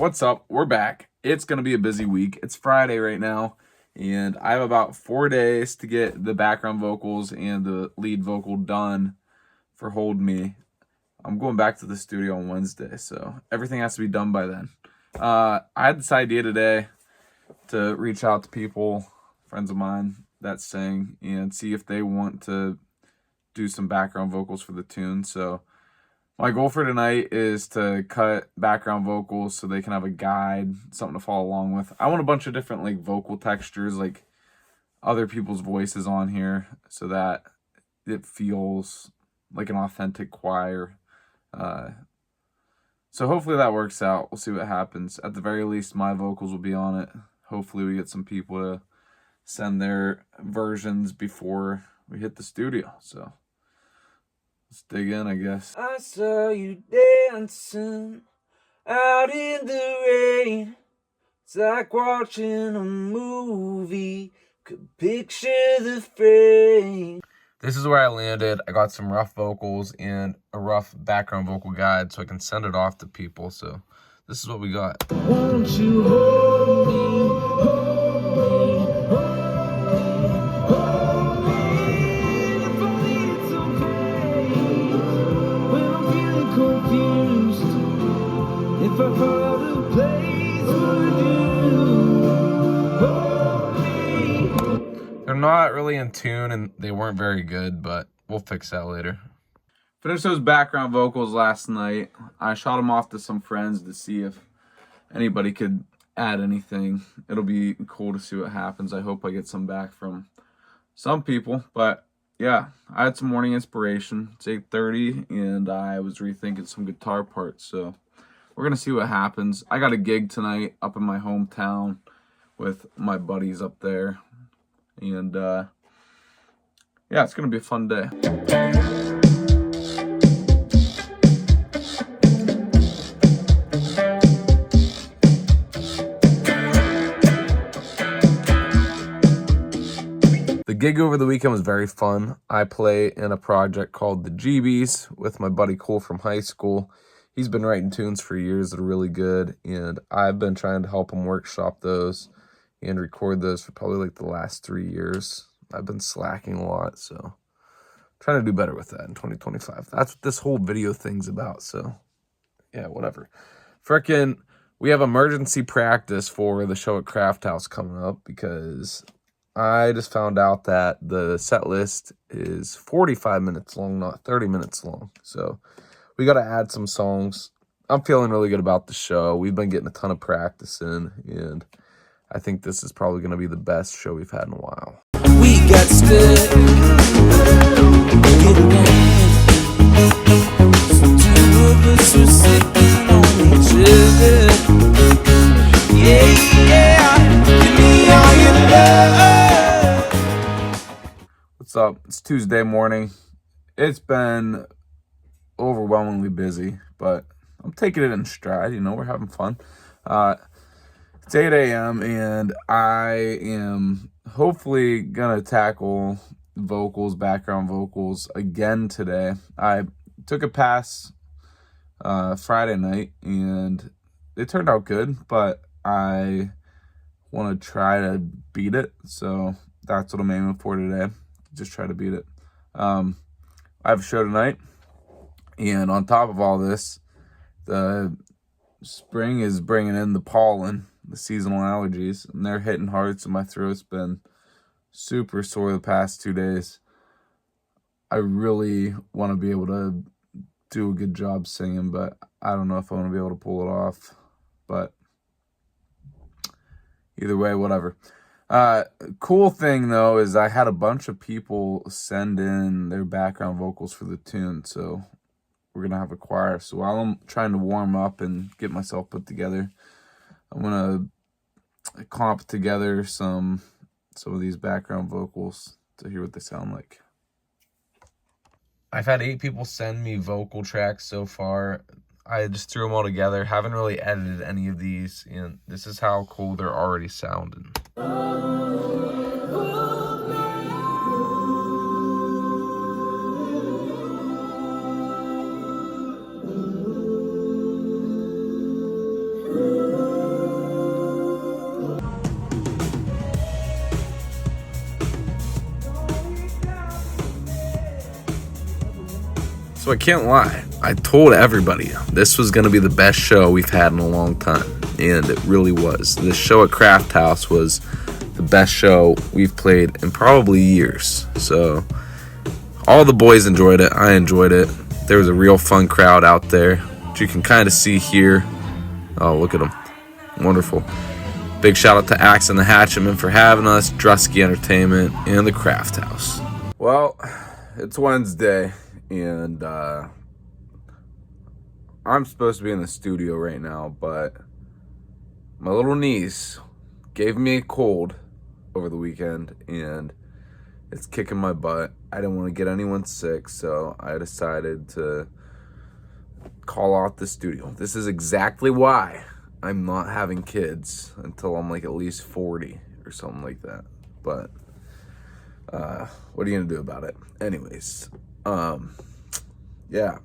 What's up? We're back. It's going to be a busy week. It's Friday right now, and I have about 4 days to get the background vocals and the lead vocal done for Hold Me. I'm going back to the studio on Wednesday, so everything has to be done by then. I had this idea today to reach out to people, friends of mine that sing, and see if they want to do some background vocals for the tune. So my goal for tonight is to cut background vocals so they can have a guide, something to follow along with. I want a bunch of different like vocal textures, like other people's voices on here, so that it feels like an authentic choir. So hopefully that works out. We'll see what happens. At the very least, my vocals will be on it. Hopefully we get some people to send their versions before we hit the studio. So let's dig in, I guess. I saw you dancing out in the rain. It's like watching a movie. Could picture the frame. This is where I landed. I got some rough vocals and a rough background vocal guide so I can send it off to people. So this is what we got. Won't you hold me, hold me, hold me, if only it's okay. When I'm feeling confused, if I fall out of place, would you hold me? They're not really in tune and they weren't very good, but we'll fix that later. Finished those background vocals last night. I shot them off to some friends to see if anybody could add anything. It'll be cool to see what happens. I hope I get some back from some people, but yeah, I had some morning inspiration. It's 8:30 and I was rethinking some guitar parts, so we're gonna see what happens. I got a gig tonight up in my hometown with my buddies up there, and yeah, it's gonna be a fun day. The gig over the weekend was very fun. I play in a project called The GBs with my buddy Cole from high school. He's been writing tunes for years that are really good, and I've been trying to help him workshop those and record those for probably like the last 3 years. I've been slacking a lot, so trying to do better with that in 2025. That's what this whole video thing's about, so yeah, whatever. Frickin', we have emergency practice for the show at Craft House coming up because I just found out that the set list is 45 minutes long, not 30 minutes long. So we got to add some songs. I'm feeling really good about the show. We've been getting a ton of practice in, and I think this is probably going to be the best show we've had in a while. We got stuck getting on. So two of us were sitting on each other. Yeah, give me all your love. What's up? It's Tuesday morning. It's been overwhelmingly busy, but I'm taking it in stride. You know, we're having fun. It's 8 a.m. and I am hopefully gonna tackle vocals, background vocals again today. I took a pass Friday night and it turned out good, but I want to try to beat it. So that's what I'm aiming for today. Just try to beat it. I have a show tonight, and on top of all this, the spring is bringing in the pollen, the seasonal allergies, and they're hitting hard, so my throat's been super sore the past 2 days. I really want to be able to do a good job singing, but I don't know if I want to be able to pull it off. But either way, whatever. Cool thing, though, is I had a bunch of people send in their background vocals for the tune, so we're going to have a choir. So while I'm trying to warm up and get myself put together, I'm going to comp together some of these background vocals to hear what they sound like. I've had 8 people send me vocal tracks so far. I just threw them all together. Haven't really edited any of these, and this is how cool they're already sounding. So I can't lie. I told everybody this was going to be the best show we've had in a long time. And it really was. This show at Craft House was the best show we've played in probably years. So all the boys enjoyed it. I enjoyed it. There was a real fun crowd out there, which you can kind of see here. Oh, look at them. Wonderful. Big shout out to Axe and the Hatchetman for having us, Drusky Entertainment, and the Craft House. Well, it's Wednesday, and I'm supposed to be in the studio right now, but my little niece gave me a cold over the weekend, and it's kicking my butt. I didn't want to get anyone sick, so I decided to call out the studio. This is exactly why I'm not having kids until I'm like at least 40 or something like that. But what are you gonna do about it? Anyways, yeah.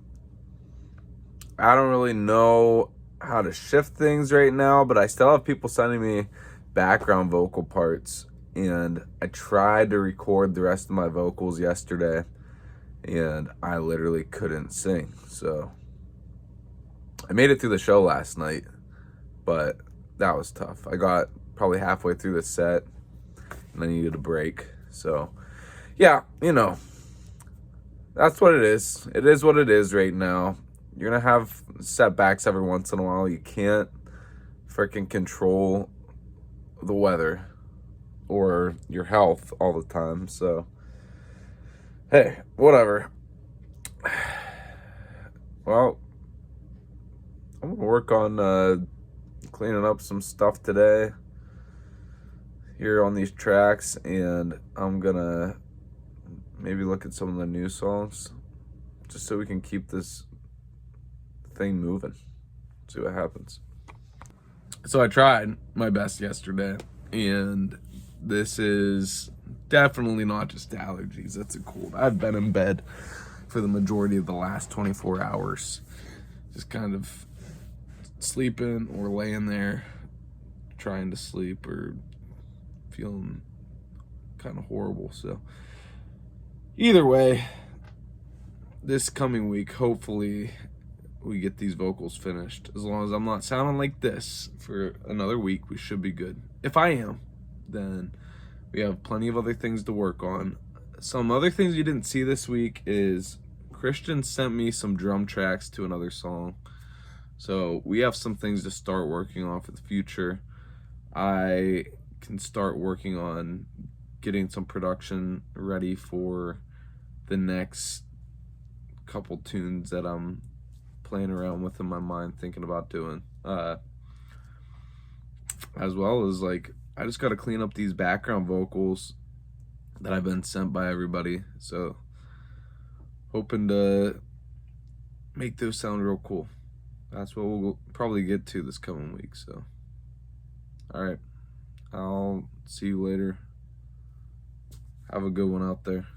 I don't really know how to shift things right now, but I still have people sending me background vocal parts, and I tried to record the rest of my vocals yesterday, and I literally couldn't sing. So I made it through the show last night, but that was tough. I got probably halfway through the set, and I needed a break. So yeah, you know, that's what it is. It is what it is right now. You're going to have setbacks every once in a while. You can't freaking control the weather or your health all the time. So, hey, whatever. Well, I'm going to work on cleaning up some stuff today here on these tracks, and I'm going to maybe look at some of the new songs just so we can keep this thing moving, see what happens. So I tried my best yesterday, and this is definitely not just allergies. It's a cold. I've been in bed for the majority of the last 24 hours, just kind of sleeping or laying there trying to sleep or feeling kind of horrible. So either way, this coming week, hopefully we get these vocals finished. As long as I'm not sounding like this for another week, we should be good. If I am, then we have plenty of other things to work on. Some other things you didn't see this week is Christian sent me some drum tracks to another song. So we have some things to start working on for the future. I can start working on getting some production ready for the next couple tunes that I'm playing around with in my mind, thinking about doing, as well as like I just got to clean up these background vocals that I've been sent by everybody, so hoping to make those sound real cool. That's what we'll probably get to this coming week. So all right, I'll see you later. Have a good one out there.